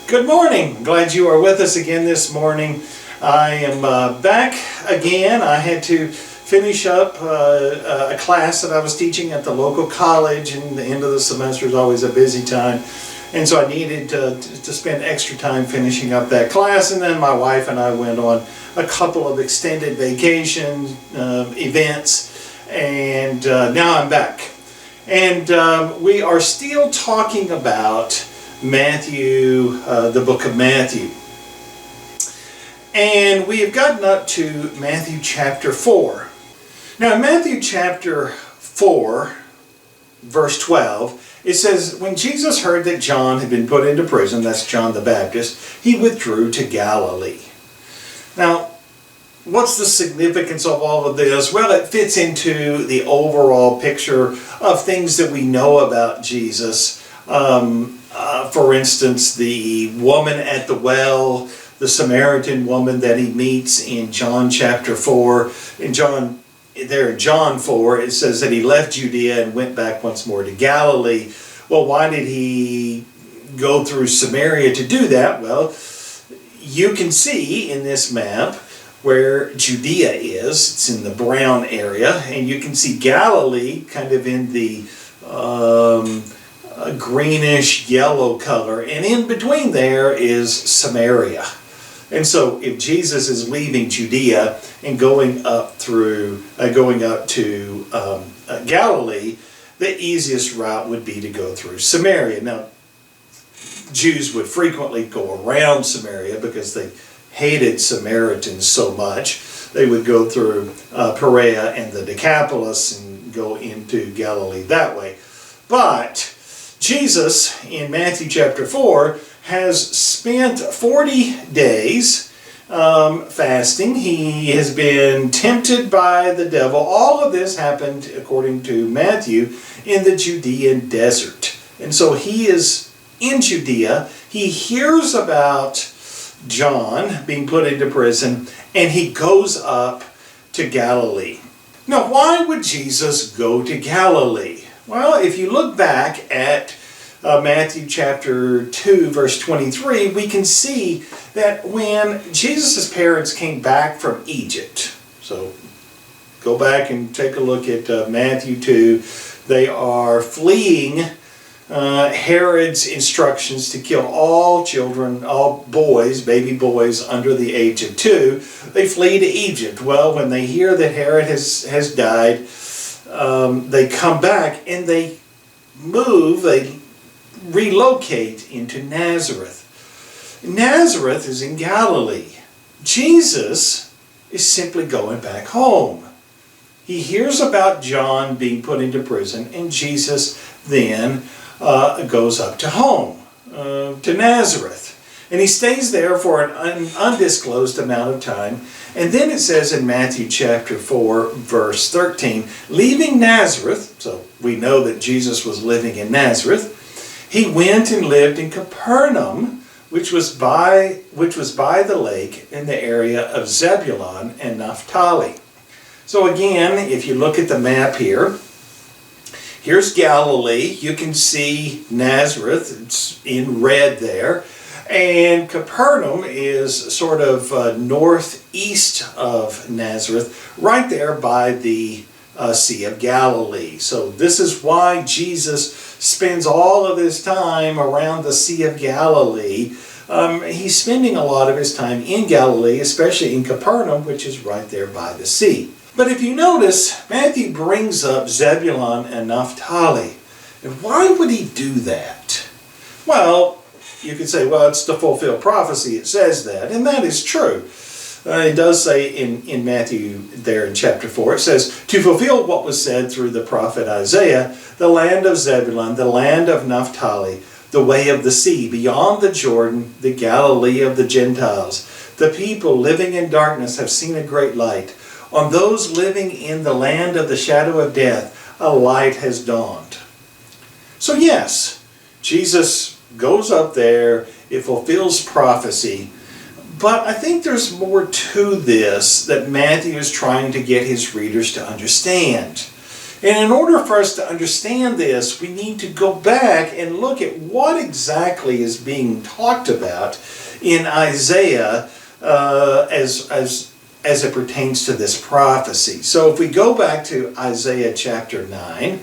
Good morning. Glad you are with us again this morning. I am back again. I had to finish up a class that I was teaching at the local college, and the end of the semester is always a busy time. And so I needed to spend extra time finishing up that class, and then my wife and I went on a couple of extended vacation events, and now I'm back. And we are still talking about Matthew, the book of Matthew. And we have gotten up to Matthew chapter 4. Now in Matthew chapter 4, verse 12, it says, when Jesus heard that John had been put into prison, that's John the Baptist, he withdrew to Galilee. Now, what's the significance of all of this? Well, it fits into the overall picture of things that we know about Jesus. For instance, the woman at the well, the Samaritan woman that he meets in John chapter 4. In John 4, it says that he left Judea and went back once more to Galilee. Well, why did he go through Samaria to do that? Well, you can see in this map where Judea is. It's in the brown area, and you can see Galilee kind of in the a greenish yellow color, and in between there is Samaria. And so if Jesus is leaving Judea and going up to Galilee, the easiest route would be to go through Samaria. Now, Jews would frequently go around Samaria because they hated Samaritans so much. They would go through Perea and the Decapolis and go into Galilee that way. But Jesus, in Matthew chapter 4, has spent 40 days fasting. He has been tempted by the devil. All of this happened, according to Matthew, in the Judean desert. And so he is in Judea. He hears about John being put into prison, and he goes up to Galilee. Now, why would Jesus go to Galilee? Well, if you look back at Matthew chapter 2, verse 23, we can see that when Jesus' parents came back from Egypt, so go back and take a look at Matthew 2, they are fleeing Herod's instructions to kill all children, all boys, baby boys under the age of 2. They flee to Egypt. Well, when they hear that Herod has died, they come back and they relocate into Nazareth. Nazareth is in Galilee. Jesus is simply going back home. He hears about John being put into prison, and Jesus then goes up to home, to Nazareth. And he stays there for an undisclosed amount of time. And then it says in Matthew chapter 4, verse 13, leaving Nazareth, so we know that Jesus was living in Nazareth, he went and lived in Capernaum, which was by the lake in the area of Zebulun and Naphtali. So again, if you look at the map here, here's Galilee. You can see Nazareth, it's in red there. And Capernaum is sort of northeast of Nazareth, right there by the Sea of Galilee. So this is why Jesus spends all of his time around the Sea of Galilee. He's spending a lot of his time in Galilee, especially in Capernaum, which is right there by the sea. But if you notice, Matthew brings up Zebulun and Naphtali. And why would he do that? Well, you could say, well, it's to fulfill prophecy. It says that, and that is true. It does say in Matthew there in chapter 4, it says, to fulfill what was said through the prophet Isaiah, the land of Zebulun, the land of Naphtali, the way of the sea, beyond the Jordan, the Galilee of the Gentiles. The people living in darkness have seen a great light. On those living in the land of the shadow of death, a light has dawned. So yes, Jesus goes up there, it fulfills prophecy, but I think there's more to this that Matthew is trying to get his readers to understand. And in order for us to understand this, we need to go back and look at what exactly is being talked about in Isaiah as it pertains to this prophecy. So if we go back to Isaiah chapter 9,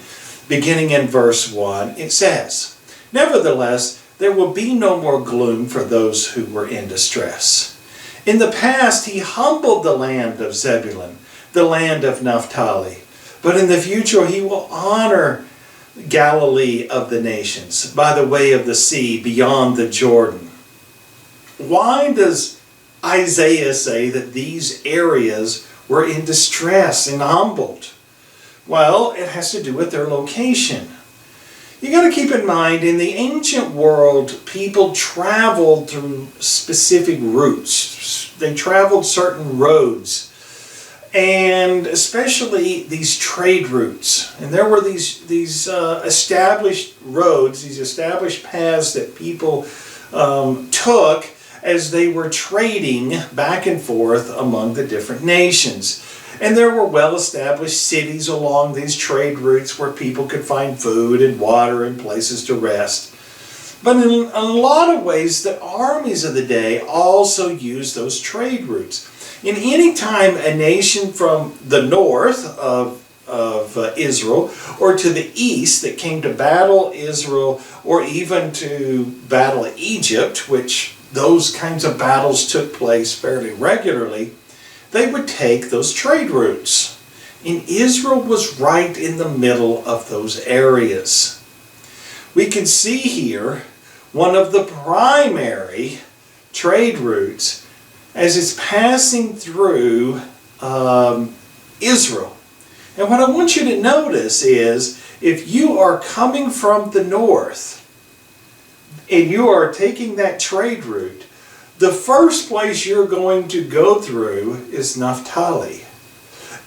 beginning in verse 1, it says, "Nevertheless, there will be no more gloom for those who were in distress. In the past, he humbled the land of Zebulun, the land of Naphtali. But in the future, he will honor Galilee of the nations by the way of the sea beyond the Jordan." Why does Isaiah say that these areas were in distress and humbled? Well, it has to do with their location. You got to keep in mind, in the ancient world, people traveled through specific routes. They traveled certain roads, and especially these trade routes. And there were these established roads, these established paths that people took as they were trading back and forth among the different nations. And there were well-established cities along these trade routes where people could find food and water and places to rest. But in a lot of ways, the armies of the day also used those trade routes. In any time a nation from the north of Israel or to the east that came to battle Israel or even to battle Egypt, which those kinds of battles took place fairly regularly, they would take those trade routes. And Israel was right in the middle of those areas. We can see here one of the primary trade routes as it's passing through Israel. And what I want you to notice is, if you are coming from the north and you are taking that trade route, the first place you're going to go through is Naphtali.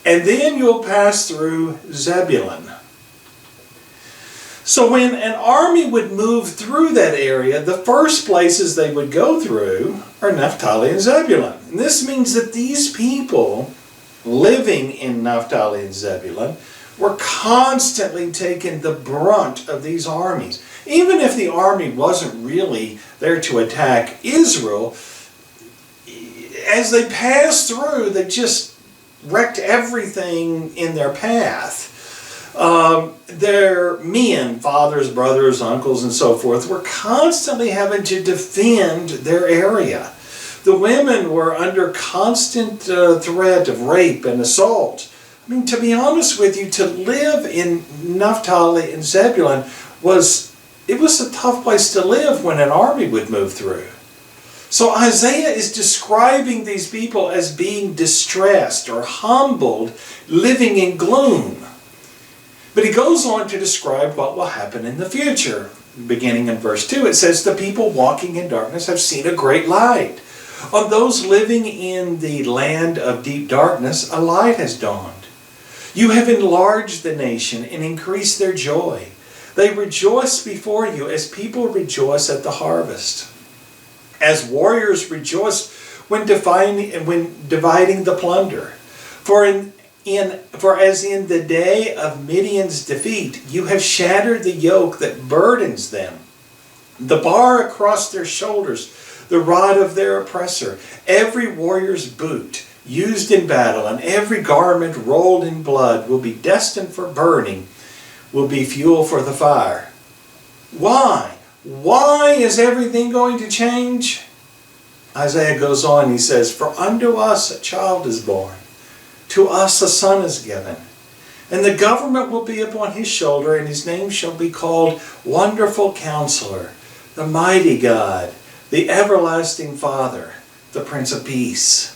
And then you'll pass through Zebulun. So when an army would move through that area, the first places they would go through are Naphtali and Zebulun. And this means that these people living in Naphtali and Zebulun were constantly taking the brunt of these armies. Even if the army wasn't really there to attack Israel, as they passed through, they just wrecked everything in their path. Their men, fathers, brothers, uncles, and so forth, were constantly having to defend their area. The women were under constant threat of rape and assault. I mean, to be honest with you, to live in Naphtali and Zebulun was a tough place to live when an army would move through. So Isaiah is describing these people as being distressed or humbled, living in gloom. But he goes on to describe what will happen in the future. Beginning in verse 2, it says, "The people walking in darkness have seen a great light. On those living in the land of deep darkness, a light has dawned. You have enlarged the nation and increased their joy. They rejoice before you as people rejoice at the harvest, as warriors rejoice when dividing the plunder. For as in the day of Midian's defeat, you have shattered the yoke that burdens them, the bar across their shoulders, the rod of their oppressor. Every warrior's boot used in battle and every garment rolled in blood will be destined for burning, will be fuel for the fire." Why? Why is everything going to change? Isaiah goes on, he says, "For unto us a child is born, to us a son is given, and the government will be upon his shoulder, and his name shall be called Wonderful Counselor, the Mighty God, the Everlasting Father, the Prince of Peace."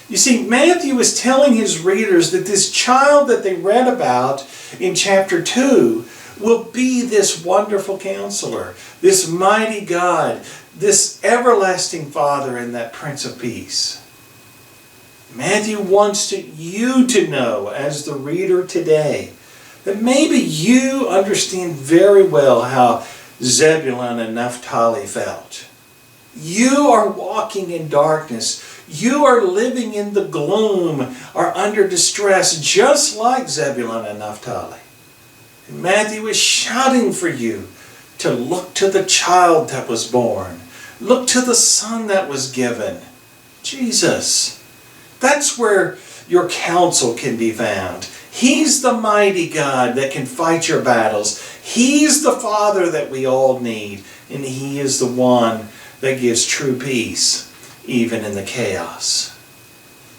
You see, Matthew is telling his readers that this child that they read about in chapter 2 will be this wonderful counselor, this mighty God, this everlasting Father, and that Prince of Peace. Matthew wants you to know, as the reader today, that maybe you understand very well how Zebulun and Naphtali felt. You are walking in darkness. You are living in the gloom, are under distress, just like Zebulun and Naphtali. And Matthew is shouting for you to look to the child that was born. Look to the son that was given, Jesus. That's where your counsel can be found. He's the mighty God that can fight your battles. He's the Father that we all need. And He is the one that gives true peace, even in the chaos.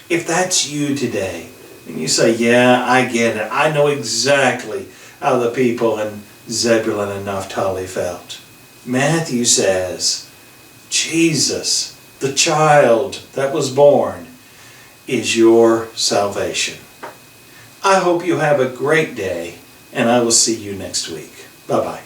If that's you today, and you say, yeah, I get it. I know exactly how the people in Zebulun and Naphtali felt. Matthew says, Jesus, the child that was born, is your salvation. I hope you have a great day, and I will see you next week. Bye-bye.